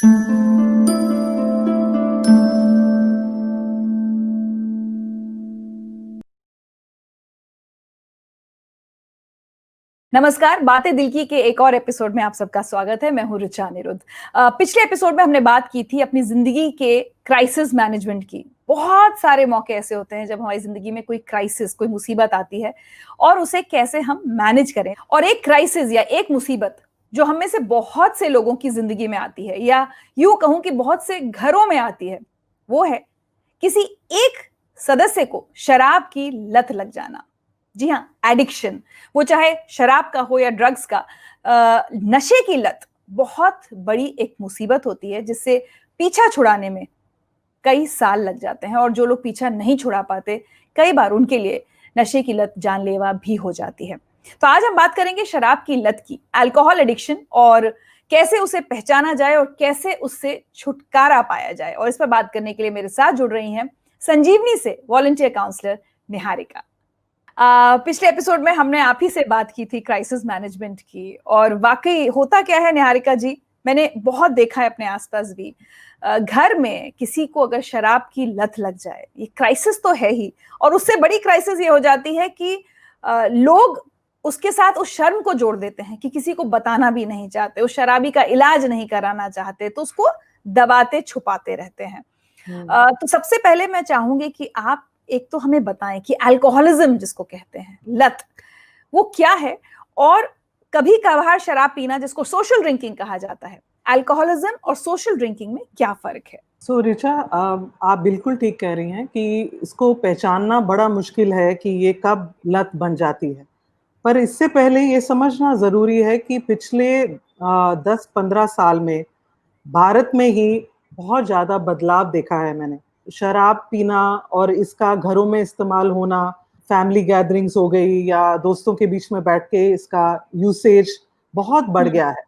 नमस्कार, बातें दिल की के एक और एपिसोड में आप सबका स्वागत है। मैं हूं ऋचा अनिरुद्ध। पिछले एपिसोड में हमने बात की थी अपनी जिंदगी के क्राइसिस मैनेजमेंट की। बहुत सारे मौके ऐसे होते हैं जब हमारी जिंदगी में कोई क्राइसिस, कोई मुसीबत आती है और उसे कैसे हम मैनेज करें। और एक क्राइसिस या एक मुसीबत जो हम में से बहुत से लोगों की जिंदगी में आती है, या यूं कहूं कि बहुत से घरों में आती है, वो है किसी एक सदस्य को शराब की लत लग जाना। जी हाँ, एडिक्शन। वो चाहे शराब का हो या ड्रग्स का। नशे की लत बहुत बड़ी एक मुसीबत होती है जिससे पीछा छुड़ाने में कई साल लग जाते हैं, और जो लोग पीछा नहीं छुड़ा पाते, कई बार उनके लिए नशे की लत जानलेवा भी हो जाती है। तो आज हम बात करेंगे शराब की लत की, अल्कोहल एडिक्शन, और कैसे उसे पहचाना जाए और कैसे उससे छुटकारा पाया जाए। और इस पर बात करने के लिए मेरे साथ जुड़ रही हैं संजीवनी से वॉलंटियर काउंसलर निहारिका। पिछले एपिसोड में हमने आप ही से बात की थी क्राइसिस मैनेजमेंट की, और वाकई होता क्या है निहारिका जी, मैंने बहुत देखा है अपने आसपास भी। घर में किसी को अगर शराब की लत लग जाए, ये क्राइसिस तो है ही, और उससे बड़ी क्राइसिस ये हो जाती है कि लोग उसके साथ उस शर्म को जोड़ देते हैं कि किसी को बताना भी नहीं चाहते, उस शराबी का इलाज नहीं कराना चाहते, तो उसको दबाते छुपाते रहते हैं। तो सबसे पहले मैं चाहूंगी कि आप एक तो हमें बताएं कि अल्कोहलिज्म जिसको कहते हैं, लत, वो क्या है, और कभी कभार शराब पीना जिसको सोशल ड्रिंकिंग कहा जाता है, अल्कोहलिज्म और सोशल ड्रिंकिंग में क्या फर्क है? ऋचा, आप बिल्कुल ठीक कह रही हैं कि इसको पहचानना बड़ा मुश्किल है कि ये कब लत बन जाती है। पर इससे पहले ये समझना ज़रूरी है कि पिछले 10-15 साल में भारत में ही बहुत ज़्यादा बदलाव देखा है मैंने। शराब पीना और इसका घरों में इस्तेमाल होना, फैमिली गैदरिंग्स हो गई या दोस्तों के बीच में बैठ के इसका यूसेज बहुत बढ़ गया है।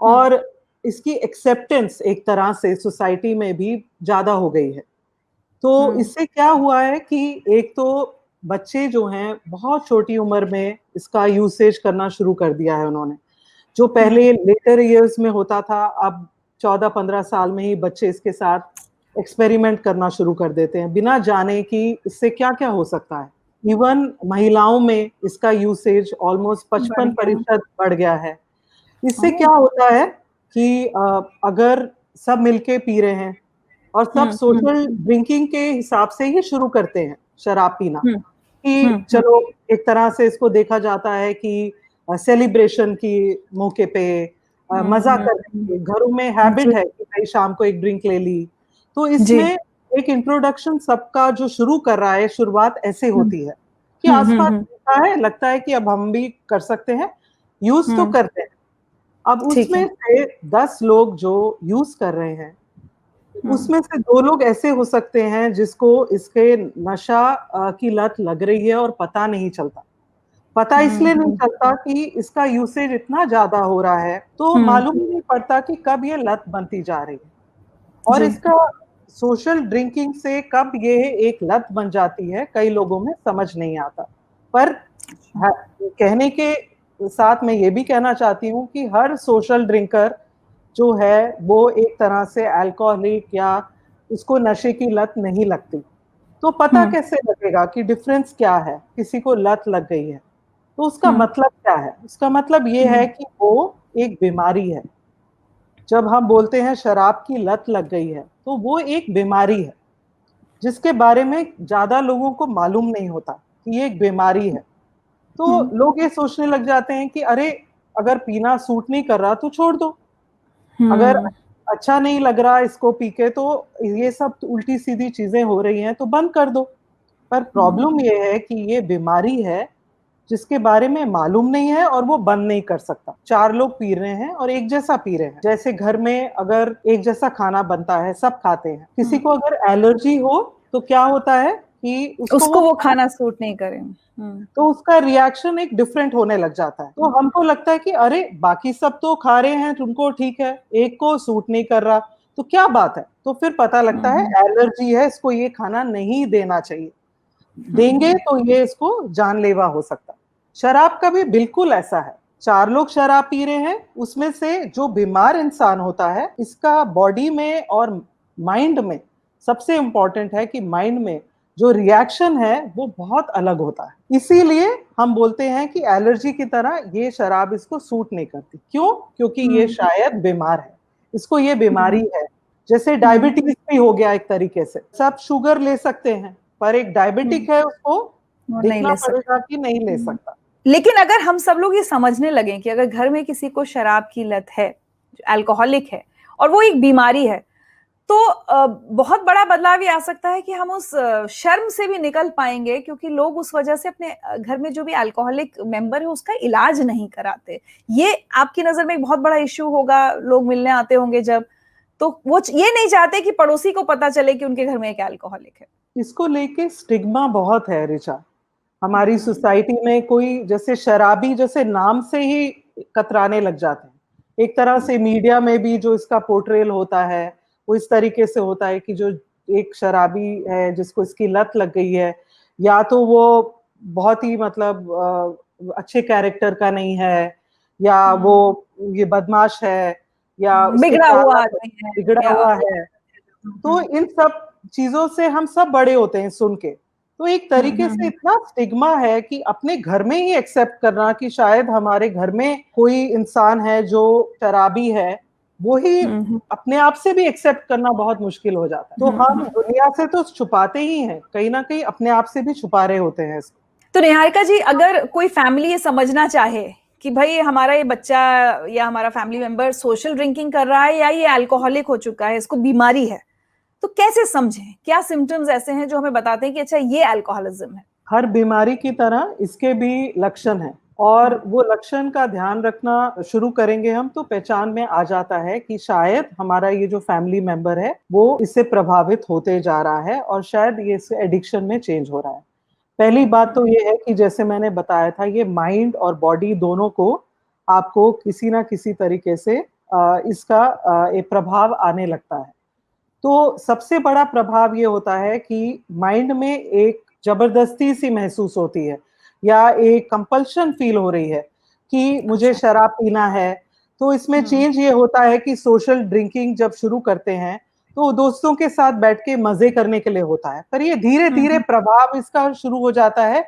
और इसकी एक्सेप्टेंस एक तरह से सोसाइटी में भी ज़्यादा हो गई है। तो इससे क्या हुआ है कि एक तो बच्चे जो हैं बहुत छोटी उम्र में इसका यूसेज करना शुरू कर दिया है उन्होंने। जो पहले लेटर ईयर्स में होता था, अब 14-15 साल में ही बच्चे इसके साथ एक्सपेरिमेंट करना शुरू कर देते हैं, बिना जाने कि इससे क्या-क्या हो सकता है। इवन महिलाओं में इसका यूसेज ऑलमोस्ट 55% बढ़ गया है। इससे क्या होता है कि अगर सब मिलके पी रहे हैं और सब सोशल ड्रिंकिंग के हिसाब से ही शुरू करते हैं शराब पीना, कि चलो एक तरह से इसको देखा जाता है कि सेलिब्रेशन की मौके पे मजा करने, घरों में हैबिट है कि भाई शाम को एक ड्रिंक ले ली। तो इसमें एक इंट्रोडक्शन सबका जो शुरू कर रहा है, शुरुआत ऐसे होती है कि आसपास देखा है, लगता है कि अब हम भी कर सकते हैं, यूज तो करते हैं। अब उसमें से 10 लोग जो यूज कर रहे हैं, उसमें से 2 लोग ऐसे हो सकते हैं जिसको इसके नशा की लत लग रही है और पता नहीं चलता। पता इसलिए नहीं चलता कि इसका यूसेज इतना ज़्यादा हो रहा है, तो मालूम ही नहीं पड़ता कि कब ये लत बनती जा रही है। और इसका सोशल ड्रिंकिंग से कब ये एक लत बन जाती है, कई लोगों में समझ नहीं आता। पर कहने के साथ मैं ये भी कहना चाहती हूँ कि हर सोशल ड्रिंकर जो है वो एक तरह से अल्कोहलिक या उसको नशे की लत नहीं लगती। तो पता कैसे लगेगा कि डिफरेंस क्या है, किसी को लत लग गई है? तो उसका मतलब क्या है? उसका मतलब ये है कि वो एक बीमारी है। जब हम बोलते हैं शराब की लत लग गई है, तो वो एक बीमारी है, जिसके बारे में ज़्यादा लोगों को मालूम नहीं होता कि ये एक बीमारी है। तो लोग ये सोचने लग जाते हैं कि अरे, अगर पीना सूट नहीं कर रहा तो छोड़ दो। अगर अच्छा नहीं लग रहा इसको पी के, तो ये सब उल्टी-सीधी चीज़ें हो रही हैं तो बंद कर दो। पर प्रॉब्लम ये है कि ये बीमारी है, जिसके बारे में मालूम नहीं है और वो बंद नहीं कर सकता। 4 लोग पी रहे हैं और एक जैसा पी रहे हैं। जैसे घर में अगर एक जैसा खाना बनता है, सब खाते हैं। किसी को अगर एलर्जी हो तो क्या होता है कि उसको वो खाना सूट नहीं करे, तो उसका रिएक्शन एक डिफरेंट होने लग जाता है। तो हमको लगता है कि अरे, बाकी सब तो खा रहे हैं, तुमको ठीक है, एक को सूट नहीं कर रहा, तो क्या बात है? तो फिर पता लगता है एलर्जी है, इसको ये खाना नहीं देना चाहिए। देंगे तो ये इसको जानलेवा हो सकता है। शराब का भी बिल्कुल ऐसा है। 4 लोग शराब पी रहे हैं, उसमें से जो बीमार इंसान होता है, इसका बॉडी में और माइंड में, सबसे इंपॉर्टेंट है कि माइंड में जो रिएक्शन है वो बहुत अलग होता है। इसीलिए हम बोलते हैं कि एलर्जी की तरह ये शराब इसको सूट नहीं करती। क्यों? क्योंकि ये शायद बीमार है, इसको ये बीमारी है। जैसे डायबिटीज भी हो गया एक तरीके से, सब शुगर ले सकते हैं, पर एक डायबिटिक है उसको देखना पड़ेगा कि नहीं ले सकता। लेकिन अगर हम सब लोग ये समझने लगे कि अगर घर में किसी को शराब की लत है, अल्कोहलिक है और वो एक बीमारी है, तो बहुत बड़ा बदलाव ये आ सकता है कि हम उस शर्म से भी निकल पाएंगे, क्योंकि लोग उस वजह से अपने घर में जो भी अल्कोहलिक मेंबर है उसका इलाज नहीं कराते। ये आपकी नजर में एक बहुत बड़ा इश्यू होगा, लोग मिलने आते होंगे जब, तो वो ये नहीं चाहते कि पड़ोसी को पता चले कि उनके घर में एक अल्कोहलिक है। इसको लेके स्टिग्मा बहुत है ऋचा, हमारी सोसाइटी में। कोई जैसे शराबी जैसे नाम से ही कतराने लग जाते हैं। एक तरह से मीडिया में भी जो इसका पोर्ट्रेल होता है वो इस तरीके से होता है कि जो एक शराबी है जिसको इसकी लत लग गई है, या तो वो बहुत ही मतलब अच्छे कैरेक्टर का नहीं है, या वो ये बदमाश है, या बिगड़ा हुआ आदमी है, बिगड़ा हुआ है। तो इन सब चीजों से हम सब बड़े होते हैं सुन के। तो एक तरीके से इतना स्टिग्मा है कि अपने घर में ही एक्सेप्ट करना कि शायद हमारे घर में कोई इंसान है जो शराबी है, वो ही अपने आप से भी एक्सेप्ट करना बहुत मुश्किल हो जाता है। तो हम दुनिया से तो छुपाते ही हैं, कहीं ना कहीं अपने आप से भी छुपा रहे होते हैं इसको। तो निहारिका जी, अगर कोई फैमिली ये समझना चाहे कि भाई हमारा ये बच्चा या हमारा फैमिली मेंबर सोशल ड्रिंकिंग कर रहा है या ये अल्कोहलिक हो चुका है, इसको बीमारी है, तो कैसे समझें? क्या सिम्टम्स ऐसे हैं जो हमें बताते हैं कि अच्छा ये अल्कोहलिज्म है? हर बीमारी की तरह इसके भी लक्षण हैं, और वो लक्षण का ध्यान रखना शुरू करेंगे हम तो पहचान में आ जाता है कि शायद हमारा ये जो फैमिली मेंबर है वो इससे प्रभावित होते जा रहा है और शायद ये इससे एडिक्शन में चेंज हो रहा है। पहली बात तो ये है कि जैसे मैंने बताया था, ये माइंड और बॉडी दोनों को आपको किसी ना किसी तरीके से इसका एक प्रभाव आने लगता है। तो सबसे बड़ा प्रभाव ये होता है कि माइंड में एक जबरदस्ती सी महसूस होती है, या एक कंपल्शन फील हो रही है कि मुझे शराब पीना है। तो इसमें चेंज ये होता है कि सोशल ड्रिंकिंग जब शुरू करते हैं तो दोस्तों के साथ बैठ के मजे करने के लिए होता है, पर ये धीरे धीरे प्रभाव इसका शुरू हो जाता है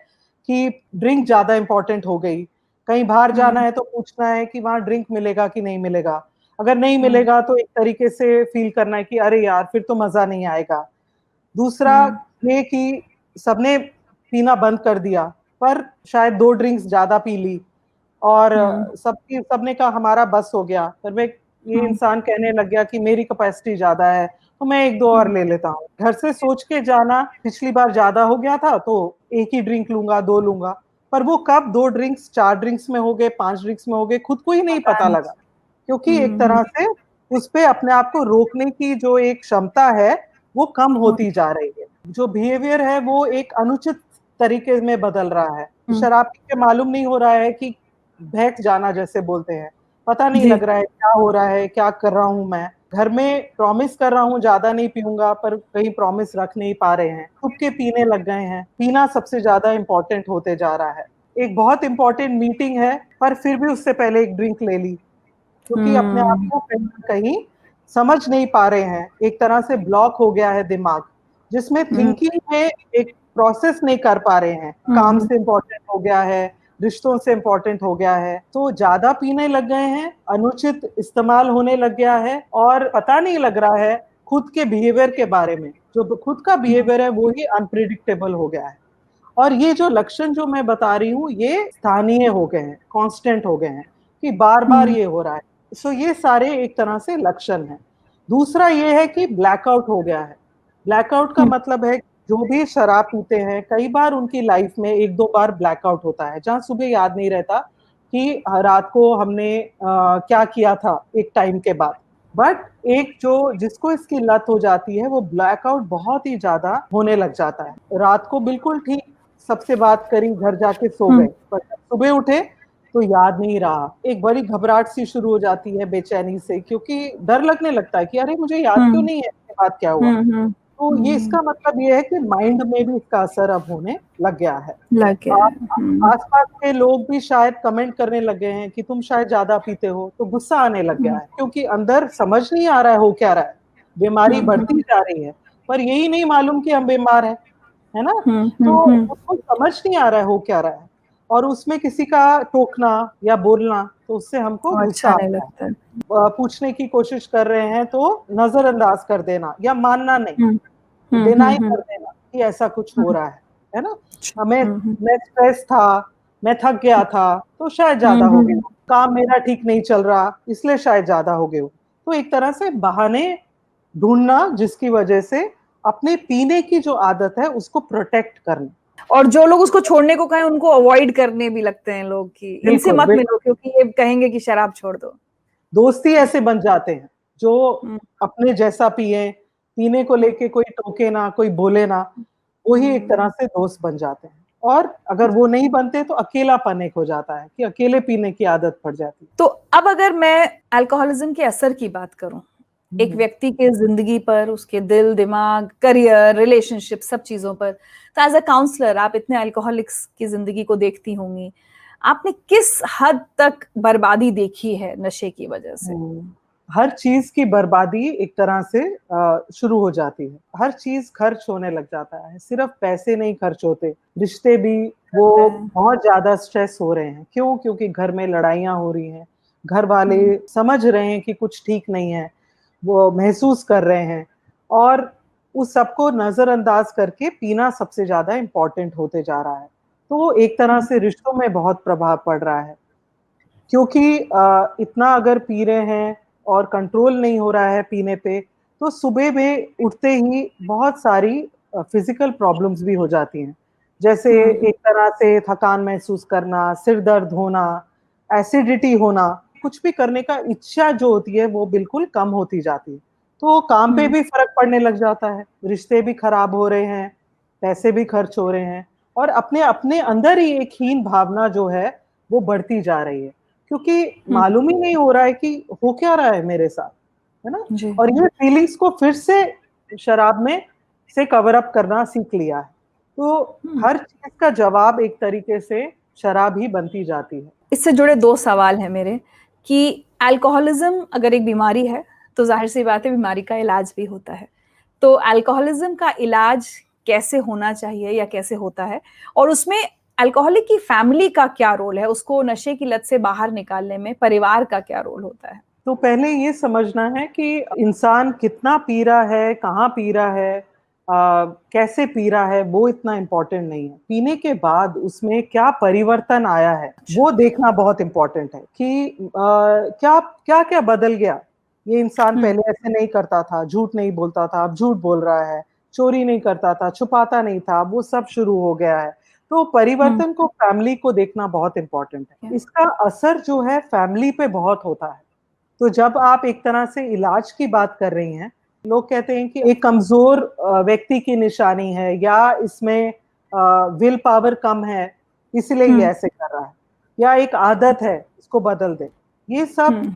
कि ड्रिंक ज्यादा इंपॉर्टेंट हो गई। कहीं बाहर जाना है तो पूछना है कि वहां ड्रिंक मिलेगा कि नहीं मिलेगा, अगर नहीं मिलेगा तो एक तरीके से फील करना है कि अरे यार फिर तो मजा नहीं आएगा। दूसरा ये कि सबने पीना बंद कर दिया, पर शायद 2 ड्रिंक्स ज्यादा पी ली और सबने कहा हमारा बस हो गया, पर मैं ये इंसान कहने लग गया कि मेरी कैपेसिटी ज्यादा है तो मैं 1-2 और ले लेता हूँ। घर से सोच के जाना पिछली बार ज्यादा हो गया था तो 1 ही ड्रिंक लूंगा, 2 लूंगा, पर वो कब 2 ड्रिंक्स 4 ड्रिंक्स में हो गए, 5 ड्रिंक्स में हो गए, खुद को ही नहीं पता लगा। क्योंकि एक तरह से उस पे अपने आप को रोकने की जो एक क्षमता है वो कम होती जा रही है। जो बिहेवियर है वो एक अनुचित तरीके में बदल रहा है। शराब पी के मालूम नहीं हो रहा है कि बहक जाना जैसे बोलते हैं, पता नहीं लग रहा है क्या हो रहा है, क्या कर रहा हूं मैं। घर में प्रॉमिस कर रहा हूँ ज्यादा नहीं पीऊंगा, पर कहीं प्रॉमिस रख नहीं पा रहे हैं, खुद के पीने लग गए हैं। पीना सबसे ज्यादा इंपॉर्टेंट होते जा रहा है। एक बहुत इंपॉर्टेंट मीटिंग है पर फिर भी उससे पहले एक ड्रिंक ले ली, क्योंकि अपने आप को कहीं ना कहीं समझ नहीं पा रहे हैं। एक तरह से ब्लॉक हो गया है दिमाग, जिसमें थिंकिंग में एक प्रोसेस नहीं कर पा रहे हैं। काम से इम्पोर्टेंट हो गया है, रिश्तों से इम्पोर्टेंट हो गया है, तो ज्यादा पीने लग गए हैं, अनुचित इस्तेमाल होने लग गया है और पता नहीं लग रहा है खुद के बिहेवियर के बारे में। जो खुद का बिहेवियर है वो ही अनप्रिडिक्टेबल हो गया है। और ये जो लक्षण जो मैं बता रही हूँ ये स्थानीय हो गए हैं, कांस्टेंट हो गए हैं, कि बार बार ये हो रहा है। सो ये सारे एक तरह से लक्षण हैं। दूसरा ये है कि ब्लैकआउट हो गया है। ब्लैकआउट का मतलब है जो भी शराब पीते हैं कई बार उनकी लाइफ में 1-2 बार ब्लैकआउट होता है, जहां सुबह याद नहीं रहता कि रात को हमने क्या किया था एक टाइम के बाद। बट एक जो जिसको इसकी लत हो जाती है वो ब्लैकआउट बहुत ही ज्यादा होने लग जाता है। रात को बिल्कुल ठीक सबसे बात करी, घर जाके सो गए, पर सुबह उठे तो याद नहीं रहा। एक बड़ी घबराहट सी शुरू हो जाती है बेचैनी से, क्योंकि डर लगने लगता है कि अरे मुझे याद क्यों नहीं है इसके बाद क्या हुआ। तो ये इसका मतलब ये है कि माइंड में भी इसका असर अब होने लग गया है। लग गया है। आसपास के लोग भी शायद कमेंट करने लग गए हैं कि तुम शायद ज्यादा पीते हो, तो गुस्सा आने लग गया है, क्योंकि अंदर समझ नहीं आ रहा है हो क्या रहा है। बीमारी बढ़ती जा रही है, पर यही नहीं मालूम कि हम बीमार हैं, है ना? तो उसको समझ नहीं आ रहा है हो क्या रहा है, और उसमें किसी का टोकना या बोलना, तो उससे हमको गुस्सा अच्छा नहीं आता है। लगता है। पूछने की कोशिश कर रहे हैं तो नजरअंदाज कर देना या मानना नहीं, डिनाई कर देना कि ऐसा कुछ हो रहा है ना? मैं स्ट्रेस था, मैं थक गया था, तो शायद ज्यादा हो गया, काम मेरा ठीक नहीं चल रहा इसलिए शायद ज्यादा हो गया। तो एक तरह से बहाने ढूंढना जिसकी वजह से अपने पीने की जो आदत है उसको प्रोटेक्ट करना। और जो लोग उसको छोड़ने को कहें उनको अवॉइड करने भी लगते हैं लोग कि इनसे मत मिलो, क्योंकि ये कहेंगे कि शराब छोड़ दो। दोस्ती ऐसे बन जाते हैं जो अपने जैसा पिए, पीने को लेके कोई टोके ना, कोई बोले ना, वही एक तरह से दोस्त बन जाते हैं। और अगर वो नहीं बनते तो अकेलापन एक हो जाता है कि अकेले पीने की आदत पड़ जाती है। तो अब अगर मैं अल्कोहलिज्म के असर की बात करूं एक व्यक्ति के जिंदगी पर, उसके दिल, दिमाग, करियर, रिलेशनशिप, सब चीजों पर, तो एज अ काउंसलर आप इतने अल्कोहलिक्स की जिंदगी को देखती होंगी, आपने किस हद तक बर्बादी देखी है नशे की वजह से? हर चीज की बर्बादी एक तरह से शुरू हो जाती है। हर चीज खर्च होने लग जाता है, सिर्फ पैसे नहीं खर्च होते, रिश्ते भी वो बहुत ज्यादा स्ट्रेस हो रहे हैं। क्यों? क्योंकि घर में लड़ाइयाँ हो रही हैं, घर वाले समझ रहे हैं कि कुछ ठीक नहीं है, वो महसूस कर रहे हैं, और उस सबको नजरअंदाज करके पीना सबसे ज्यादा इम्पोर्टेंट होते जा रहा है। तो एक तरह से रिश्तों में बहुत प्रभाव पड़ रहा है, क्योंकि इतना अगर पी रहे हैं और कंट्रोल नहीं हो रहा है पीने पे, तो सुबह में उठते ही बहुत सारी फिजिकल प्रॉब्लम्स भी हो जाती हैं। जैसे एक तरह से थकान महसूस करना, सिर दर्द होना, एसिडिटी होना, कुछ भी करने का इच्छा जो होती है वो बिल्कुल कम होती जाती है। तो काम पे भी फर्क पड़ने लग जाता है, रिश्ते भी खराब हो रहे हैं, पैसे भी खर्च हो रहे हैं, और अपने अपने अंदर ही एक हीन भावना जो है वो बढ़ती जा रही है, क्योंकि मालूम ही नहीं हो रहा है कि हो क्या रहा है मेरे साथ, है ना? और ये फीलिंग्स को फिर से शराब में से कवर अप करना सीख लिया है। तो हर चीज का जवाब एक तरीके से शराब ही बनती जाती है। इससे जुड़े दो सवाल हैं मेरे कि अल्कोहलिज्म अगर एक बीमारी है तो जाहिर सी बात है बीमारी का इलाज भी होता है। तो अल्कोहलिज्म का इलाज कैसे होना चाहिए या कैसे होता है, और उसमें अल्कोहलिक की फैमिली का क्या रोल है, उसको नशे की लत से बाहर निकालने में परिवार का क्या रोल होता है? तो पहले ये समझना है कि इंसान कितना पी रहा है, कहाँ पी रहा है, कैसे पी रहा है, वो इतना इम्पोर्टेंट नहीं है। पीने के बाद उसमें क्या परिवर्तन आया है वो देखना बहुत इम्पोर्टेंट है कि क्या क्या क्या बदल गया। ये इंसान पहले ऐसे नहीं करता था, झूठ नहीं बोलता था, अब झूठ बोल रहा है, चोरी नहीं करता था, छुपाता नहीं था, वो सब शुरू हो गया है। तो परिवर्तन को फैमिली को देखना बहुत इम्पोर्टेंट है। इसका असर जो है फैमिली पे बहुत होता है। तो जब आप एक तरह से इलाज की बात कर रही हैं, लोग कहते हैं कि एक कमजोर व्यक्ति की निशानी है, या इसमें विल पावर कम है इसलिए ये ऐसे कर रहा है, या एक आदत है इसको बदल दे। ये सब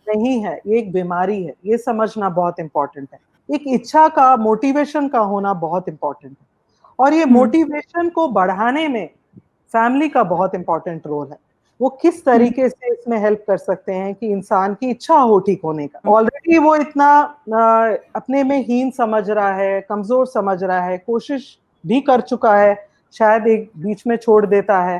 नहीं है, ये एक बीमारी है, ये समझना बहुत इंपॉर्टेंट है। एक इच्छा का, मोटिवेशन का होना बहुत इंपॉर्टेंट है, और ये मोटिवेशन को बढ़ाने में फैमिली का बहुत इंपॉर्टेंट रोल है। वो किस तरीके से इसमें हेल्प कर सकते हैं कि इंसान की इच्छा हो ठीक होने का। ऑलरेडी वो इतना अपने में हीन समझ रहा है, कमजोर समझ रहा है, कोशिश भी कर चुका है, शायद एक बीच में छोड़ देता है,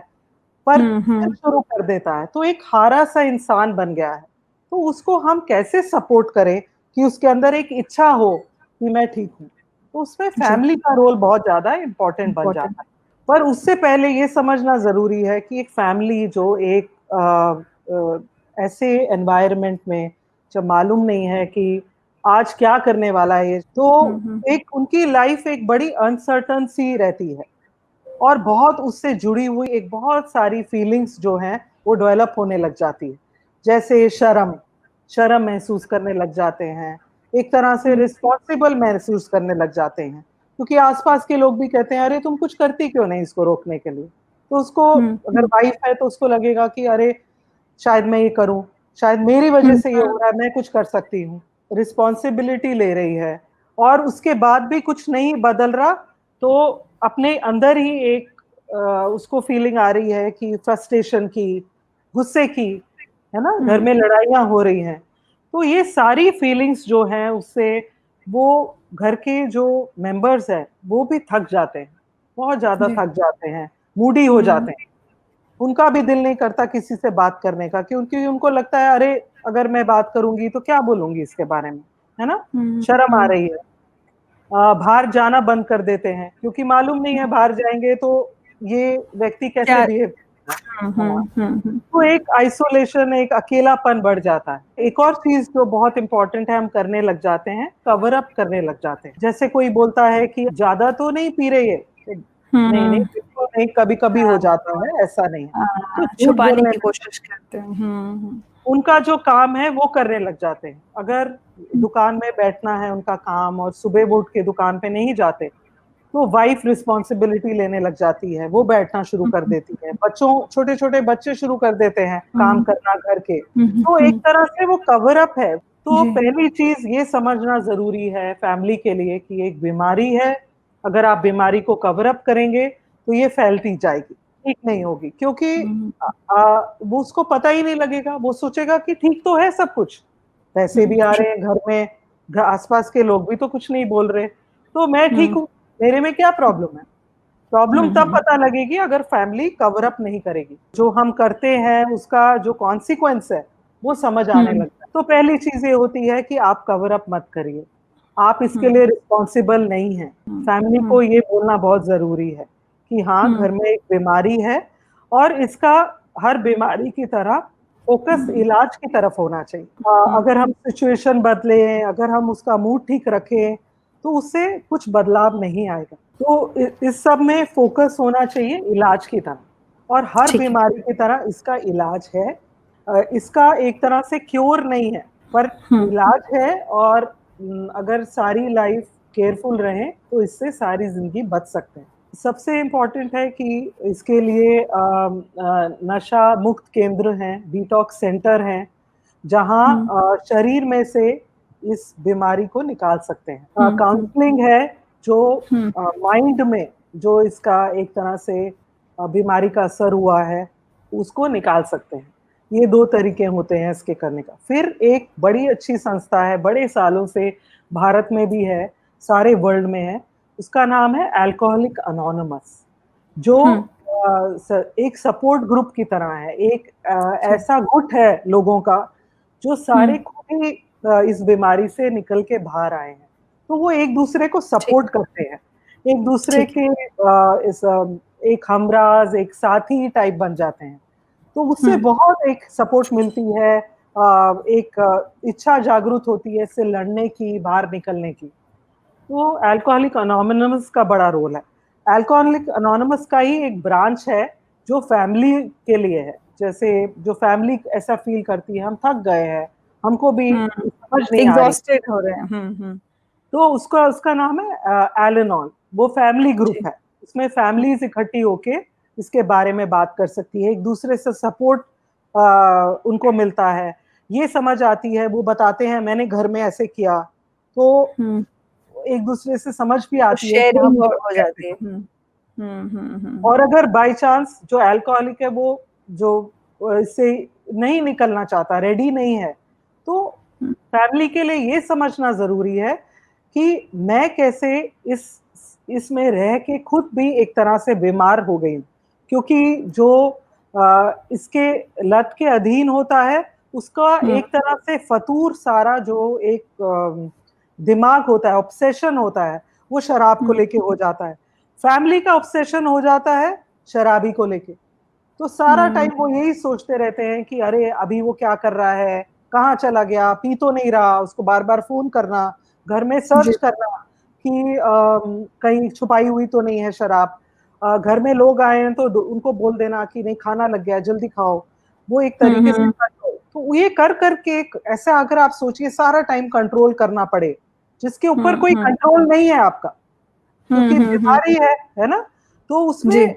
पर फिर शुरू कर देता है, तो एक हारा सा इंसान बन गया है। तो उसको हम कैसे सपोर्ट करें कि उसके अंदर एक इच्छा हो कि मैं ठीक हूँ। तो उसमें फैमिली का रोल बहुत ज्यादा इम्पोर्टेंट बन जाता है। पर उससे पहले ये समझना जरूरी है कि एक फैमिली जो एक ऐसे एनवायरनमेंट में जब मालूम नहीं है कि आज क्या करने वाला है, तो एक उनकी लाइफ एक बड़ी अनसर्टन सी रहती है, और बहुत उससे जुड़ी हुई एक बहुत सारी फीलिंग्स जो हैं वो डेवलप होने लग जाती है। जैसे शर्म शर्म महसूस करने लग जाते हैं, एक तरह से रिस्पॉन्सिबल महसूस करने लग जाते हैं, क्योंकि आसपास के लोग भी कहते हैं अरे तुम कुछ करती क्यों नहीं इसको रोकने के लिए। तो उसको अगर वाइफ है तो उसको लगेगा कि अरे शायद मैं ये करूं, शायद मेरी वजह से ये हो रहा है, मैं कुछ कर सकती हूँ, रिस्पॉन्सिबिलिटी ले रही है, और उसके बाद भी कुछ नहीं बदल रहा, तो अपने अंदर ही एक उसको फीलिंग आ रही है कि फ्रस्ट्रेशन की, गुस्से की, है ना, घर में लड़ाइयाँ हो रही हैं। तो ये सारी फीलिंग्स जो हैं उससे वो घर के जो मेंबर्स हैं वो भी थक जाते हैं, बहुत ज्यादा थक जाते हैं, मूडी हो जाते हैं। उनका भी दिल नहीं करता किसी से बात करने का, क्योंकि उनको लगता है अरे अगर मैं बात करूंगी तो क्या बोलूंगी इसके बारे में, है ना, शर्म आ रही है। बाहर जाना बंद कर देते हैं क्योंकि मालूम नहीं है बाहर जाएंगे तो ये व्यक्ति कैसे क्या बिहेव करेगा, है ना। तो एक आइसोलेशन, एक अकेलापन बढ़ जाता है। एक और चीज जो बहुत इंपॉर्टेंट है, हम करने लग जाते हैं, कवर अप करने लग जाते हैं। जैसे कोई बोलता है कि ज्यादा तो नहीं पी रही है, तो नहीं नहीं बिल्कुल नहीं, कभी कभी हो जाता है, ऐसा नहीं है, तो झूठ छुपाने बोलने की कोशिश करते हैं। उनका जो काम है वो करने लग जाते हैं। अगर दुकान में बैठना है उनका काम और सुबह वो उठ के दुकान पे नहीं जाते, तो वाइफ रिस्पॉन्सिबिलिटी लेने लग जाती है, वो बैठना शुरू कर देती है, बच्चों, छोटे छोटे बच्चे शुरू कर देते हैं काम करना घर के। तो एक तरह से वो कवर अप है। तो जी। पहली चीज ये समझना जरूरी है फैमिली के लिए कि एक बीमारी है, अगर आप बीमारी को कवर अप करेंगे तो ये फैलती जाएगी, ठीक नहीं होगी, क्योंकि वो उसको पता ही नहीं लगेगा, वो सोचेगा कि ठीक तो है सब कुछ, पैसे भी आ रहे हैं घर में, आसपास के लोग भी तो कुछ नहीं बोल रहे, तो मैं ठीक हूँ, मेरे में क्या प्रॉब्लम है। प्रॉब्लम तब पता लगेगी अगर फैमिली कवर अप नहीं करेगी, जो हम करते हैं उसका जो कॉन्सिक्वेंस है वो समझ आने लगता है। तो पहली चीज ये होती है कि आप कवर अप मत करिए, आप इसके लिए रिस्पॉन्सिबल नहीं है। फैमिली को ये बोलना बहुत जरूरी है कि हाँ घर में एक बीमारी है और इसका हर बीमारी की तरह फोकस इलाज की तरफ होना चाहिए। अगर हम सिचुएशन बदलें, अगर हम उसका मूड ठीक रखें, तो उससे कुछ बदलाव नहीं आएगा। तो इस सब में फोकस होना चाहिए इलाज की तरफ, और हर बीमारी की तरह इसका इलाज है। इसका एक तरह से क्योर नहीं है, पर इलाज है, और अगर सारी लाइफ केयरफुल रहें तो इससे सारी जिंदगी बच सकते हैं। सबसे इम्पोर्टेंट है कि इसके लिए नशा मुक्त केंद्र हैं, डिटॉक्स सेंटर हैं, जहाँ शरीर में से इस बीमारी को निकाल सकते हैं। काउंसलिंग है जो माइंड में जो इसका एक तरह से बीमारी का असर हुआ है उसको निकाल सकते हैं। ये दो तरीके होते हैं इसके करने का। फिर एक बड़ी अच्छी संस्था है, बड़े सालों से भारत में भी है, सारे वर्ल्ड में है, उसका नाम है अल्कोहलिक अनोनिमस, जो एक सपोर्ट ग्रुप की तरह है, एक ऐसा गुट है लोगों का जो सारे खुद ही इस बीमारी से निकल के बाहर आए हैं। तो वो एक दूसरे को सपोर्ट करते हैं, एक दूसरे के एक हमराज, एक साथी टाइप बन जाते हैं। तो उससे बहुत एक सपोर्ट मिलती है, एक इच्छा जागृत होती है इससे लड़ने की, बाहर निकलने की। तो अल्कोहलिक अनोनिमस का बड़ा रोल है। अल्कोहलिक अनोनिमस का ही एक ब्रांच है जो फैमिली के लिए है। जैसे जो फैमिली ऐसा फील करती है हम थक गए हैं, हमको भी समझ नहीं आ रही, एग्जॉस्टेड हो रहे हैं। तो उसका उसका नाम है एल-एनोल। वो फैमिली ग्रुप है, इसमें फैमिलीज इकट्ठी होके इसके बारे में बात कर सकती है, एक दूसरे से सपोर्ट उनको मिलता है, ये समझ आती है, वो बताते हैं मैंने घर में ऐसे किया, तो एक दूसरे से समझ भी आती है कि हम शेयरिंग हो कैसे। जाती है। और अगर बाय चांस जो अल्कोहलिक है वो जो इससे नहीं निकलना चाहता, रेडी नहीं है, तो फैमिली के लिए ये समझना जरूरी है कि मैं कैसे इसमें रह के खुद भी एक तरह से बीमार हो गई हूँ, क्योंकि जो इसके लत के अधीन होता है उसका एक तरह से फतूर सारा जो एक दिमाग होता है, ऑब्सेशन होता है, वो शराब को लेके हो जाता है। फैमिली का ऑब्सेशन हो जाता है शराबी को लेके, तो सारा टाइम वो यही सोचते रहते हैं कि अरे अभी वो क्या कर रहा है, कहाँ चला गया, पी तो नहीं रहा, उसको बार बार फोन करना, घर में सर्च करना कि कहीं छुपाई हुई तो नहीं है शराब, घर में लोग आए हैं तो उनको बोल देना कि नहीं खाना लग गया जल्दी खाओ। वो एक तरीके से तो ये कर करके ऐसा अगर आप सोचिए सारा टाइम कंट्रोल करना पड़े, जिसके ऊपर कोई कंट्रोल नहीं है आपका, क्योंकि बीमारी है ना, तो उसमें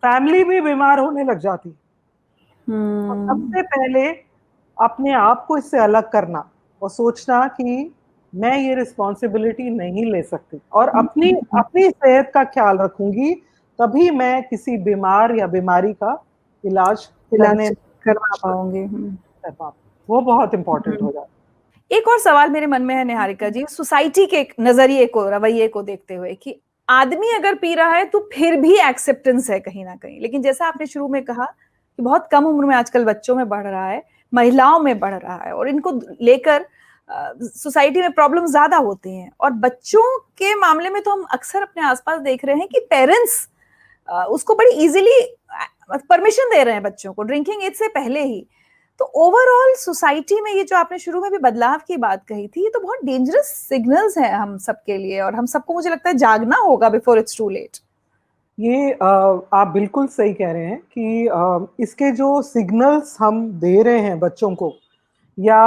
फैमिली भी बीमार होने लग जाती है। तो सबसे पहले अपने आप को इससे अलग करना और सोचना कि मैं ये रिस्पॉन्सिबिलिटी नहीं ले सकती और अपनी अपनी सेहत का ख्याल रखूंगी, तभी मैं किसी बीमार या बीमारी का इलाज करवा पाऊंगी। कर पाऊँ। वो बहुत इम्पोर्टेंट हो जाता है। एक और सवाल मेरे मन में है निहारिका जी, सोसाइटी के नजरिए को, रवैये को देखते हुए कि आदमी अगर पी रहा है तो फिर भी एक्सेप्टेंस है कहीं ना कहीं, लेकिन जैसा आपने शुरू में कहा कि बहुत कम उम्र में आजकल बच्चों में बढ़ रहा है, महिलाओं में बढ़ रहा है, और इनको लेकर सोसाइटी में प्रॉब्लम ज्यादा होती हैं। और बच्चों के मामले में तो हम अक्सर अपने आसपास देख रहे हैं कि पेरेंट्स उसको बड़ी इजीली परमिशन दे रहे हैं बच्चों को ड्रिंकिंग एज से पहले ही। तो ओवरऑल सोसाइटी में ये जो आपने शुरू में भी बदलाव की बात कही थी, ये तो बहुत डेंजरस सिग्नल्स हैं हम सबके लिए, और हम सबको मुझे लगता है जागना होगा बिफोर इट्स टू लेट। ये आप बिल्कुल सही कह रहे हैं कि इसके जो सिग्नल्स हम दे रहे हैं बच्चों को, या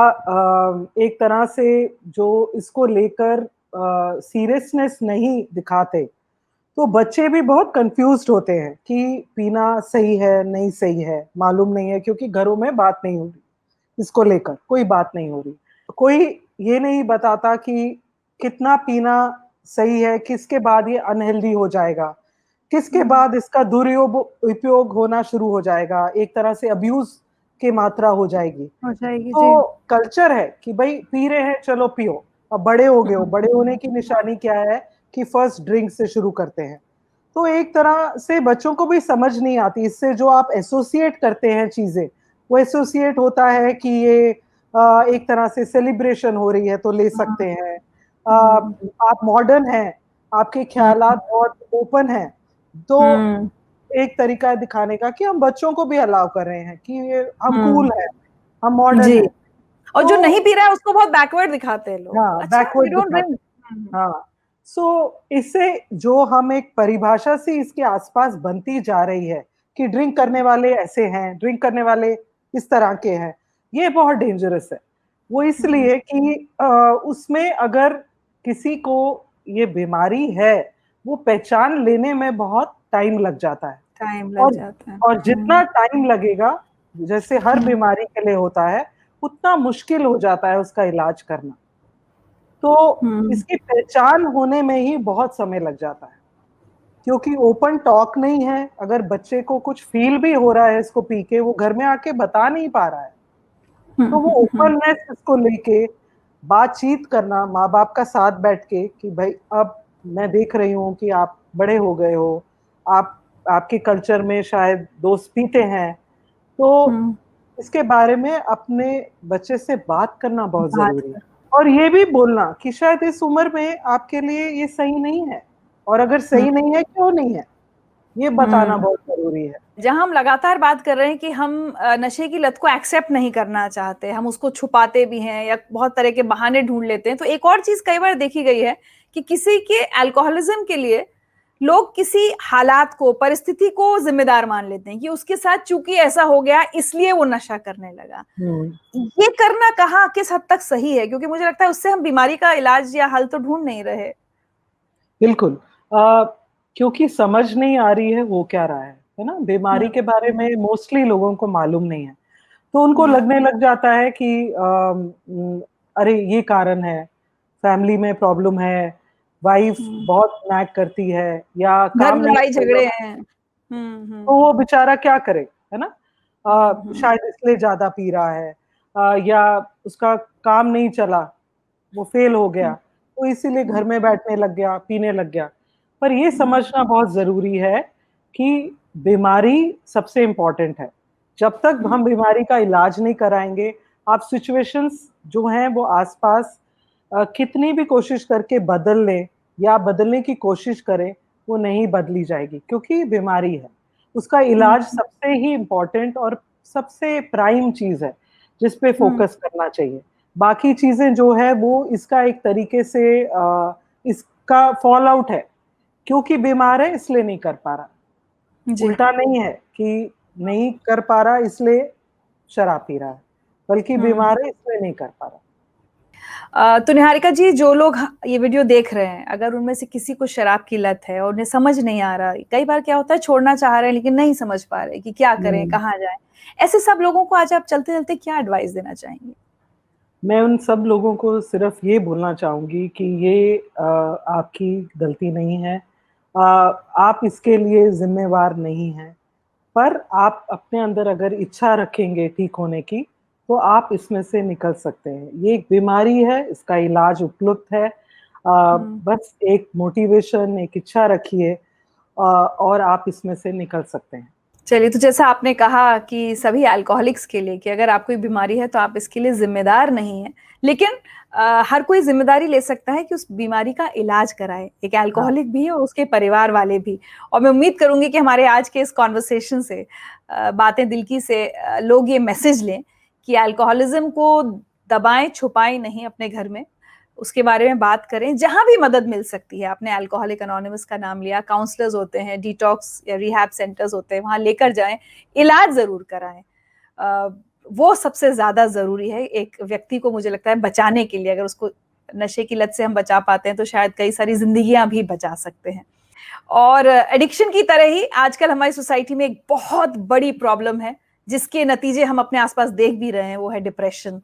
एक तरह से जो इसको लेकर सीरियसनेस नहीं दिखाते, तो बच्चे भी बहुत कंफ्यूज्ड होते हैं कि पीना सही है नहीं सही है, मालूम नहीं है, क्योंकि घरों में बात नहीं हो रही, इसको लेकर कोई बात नहीं हो रही। कोई ये नहीं बताता कि कितना पीना सही है, किसके बाद ये अनहेल्दी हो जाएगा, किसके बाद इसका उपयोग होना शुरू हो जाएगा, एक तरह से अब्यूज की मात्रा हो जाएगी। तो कल्चर है कि भाई पी रहे हैं चलो पियो, अब बड़े हो गए हो, बड़े होने की निशानी क्या है कि फर्स्ट ड्रिंक से शुरू करते हैं। तो एक तरह से बच्चों को भी समझ नहीं आती, इससे जो आप एसोसिएट करते हैं चीजें, वो एसोसिएट होता है कि ये एक तरह से सेलिब्रेशन हो रही है तो ले सकते हैं, आप मॉडर्न हैं, आपके ख्यालात बहुत ओपन हैं, तो एक तरीका है दिखाने का कि हम बच्चों को भी अलाउ कर रहे हैं कि ये हम कूल है, हम मॉडर्न है। और जो नहीं पी रहा है उसको बहुत बैकवर्ड दिखाते हैं लोग। हाँ, बैकवर्ड। हाँ, सो इससे जो हम एक परिभाषा से इसके आसपास बनती जा रही है कि ड्रिंक करने वाले ऐसे हैं, ड्रिंक करने वाले इस तरह के हैं, ये बहुत डेंजरस है। वो इसलिए कि उसमें अगर किसी को ये बीमारी है, वो पहचान लेने में बहुत टाइम लग जाता है। और जितना टाइम लगेगा, जैसे हर बीमारी के लिए होता है, उतना मुश्किल हो जाता है उसका इलाज करना। तो इसकी पहचान होने में ही बहुत समय लग जाता है, क्योंकि ओपन टॉक नहीं है। अगर बच्चे को कुछ फील भी हो रहा है इसको पी के, वो घर में आके बता नहीं पा रहा है, तो वो ओपननेस इसको लेके बातचीत करना, माँ बाप का साथ बैठ के कि भाई अब मैं देख रही हूँ कि आप बड़े हो गए हो, आपके कल्चर में शायद दोस्त पीते हैं, तो इसके बारे में अपने बच्चे से बात करना बहुत जरूरी है। और ये भी बोलना कि शायद इस उम्र में आपके लिए ये सही नहीं है, और अगर सही नहीं है क्यों नहीं है, ये बताना बहुत जरूरी है। जहां हम लगातार बात कर रहे हैं कि हम नशे की लत को एक्सेप्ट नहीं करना चाहते, हम उसको छुपाते भी हैं या बहुत तरह के बहाने ढूंढ लेते हैं, तो एक और चीज कई बार देखी गई है कि किसी के अल्कोहलिज्म के लिए लोग किसी हालात को, परिस्थिति को जिम्मेदार मान लेते हैं कि उसके साथ चूंकि ऐसा हो गया इसलिए वो नशा करने लगा। ये करना कहाँ किस हद तक सही है, क्योंकि मुझे लगता है उससे हम बीमारी का इलाज या हल तो ढूंढ नहीं रहे। बिल्कुल, क्योंकि समझ नहीं आ रही है वो क्या रहा है ना, बीमारी के बारे में मोस्टली लोगों को मालूम नहीं है, तो उनको लगने लग जाता है कि अरे ये कारण है, फैमिली में प्रॉब्लम है, वाइफ बहुत नैग करती है, या काम नहीं, लड़ाई झगड़े हैं, तो वो बेचारा क्या करे, है ना, शायद इसलिए ज्यादा पी रहा है, या उसका काम नहीं चला, वो फेल हो गया, तो इसीलिए घर में बैठने लग गया, पीने लग गया। पर ये समझना बहुत जरूरी है कि बीमारी सबसे इम्पोर्टेंट है। जब तक हम बीमारी का इलाज नहीं कराएंगे, आप सिचुएशंस जो हैं वो आसपास कितनी भी कोशिश करके बदल लें या बदलने की कोशिश करें, वो नहीं बदली जाएगी, क्योंकि बीमारी है। उसका इलाज सबसे ही इम्पोर्टेंट और सबसे प्राइम चीज है जिस पे फोकस करना चाहिए। बाकी चीजें जो है वो इसका एक तरीके से इसका फॉल आउट है, क्योंकि बीमार है इसलिए नहीं कर पा रहा, उल्टा नहीं है कि नहीं कर पा रहा इसलिए शराब पी रहा है, बल्कि बीमार है इसलिए नहीं कर पा रहा। तो निहारिका जी, जो लोग ये वीडियो देख रहे हैं, अगर उनमें से किसी को शराब की लत है और उन्हें समझ नहीं आ रहा, कई बार क्या होता है छोड़ना चाह रहे हैं लेकिन नहीं समझ पा रहे कि क्या करें, कहाँ जाएं, ऐसे सब लोगों को आज आप चलते चलते क्या एडवाइस देना चाहेंगे? मैं उन सब लोगों को सिर्फ ये बोलना चाहूँगी कि ये आपकी गलती नहीं है। आप इसके लिए ज़िम्मेवार नहीं हैं, पर आप अपने अंदर अगर इच्छा रखेंगे ठीक होने की, तो आप इसमें से निकल सकते हैं। ये एक बीमारी है, इसका इलाज उपलब्ध है। बस एक मोटिवेशन, एक इच्छा रखिए और आप इसमें से निकल सकते हैं। चलिए, तो जैसा आपने कहा कि सभी अल्कोहलिक्स के लिए कि अगर आपको कोई बीमारी है तो आप इसके लिए ज़िम्मेदार नहीं हैं। लेकिन हर कोई ज़िम्मेदारी ले सकता है कि उस बीमारी का इलाज कराए। एक हाँ, अल्कोहलिक भी और उसके परिवार वाले भी। और मैं उम्मीद करूँगी कि हमारे आज के इस कन्वर्सेशन से बातें दिल की से लोग ये मैसेज लें कि अल्कोहलिज़्म को दबाएँ, छुपाएँ नहीं अपने घर में। उसके बारे में बात करें, जहाँ भी मदद मिल सकती है। आपने अल्कोहलिक एनोनिमस का नाम लिया, काउंसलर्स होते हैं, डिटॉक्स या रिहैब सेंटर्स होते हैं, वहाँ लेकर जाएँ, इलाज ज़रूर कराएँ। अ, वो सबसे ज़्यादा ज़रूरी है एक व्यक्ति को, मुझे लगता है, बचाने के लिए। अगर उसको नशे की लत से हम बचा पाते हैं, तो शायद कई सारी ज़िंदगियाँ भी बचा सकते हैं। और एडिक्शन की तरह ही आजकल हमारी सोसाइटी में एक बहुत बड़ी प्रॉब्लम है, जिसके नतीजे हम अपने आस-पास देख भी रहे हैं, वो है डिप्रेशन।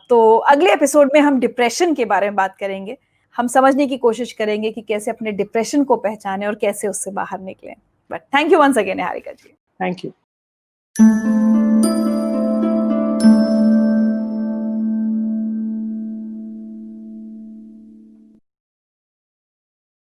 तो अगले एपिसोड में हम डिप्रेशन के बारे में बात करेंगे। हम समझने की कोशिश करेंगे कि कैसे अपने डिप्रेशन को पहचानें और कैसे उससे बाहर निकलें। But thank you once again Niharika ji. Thank you.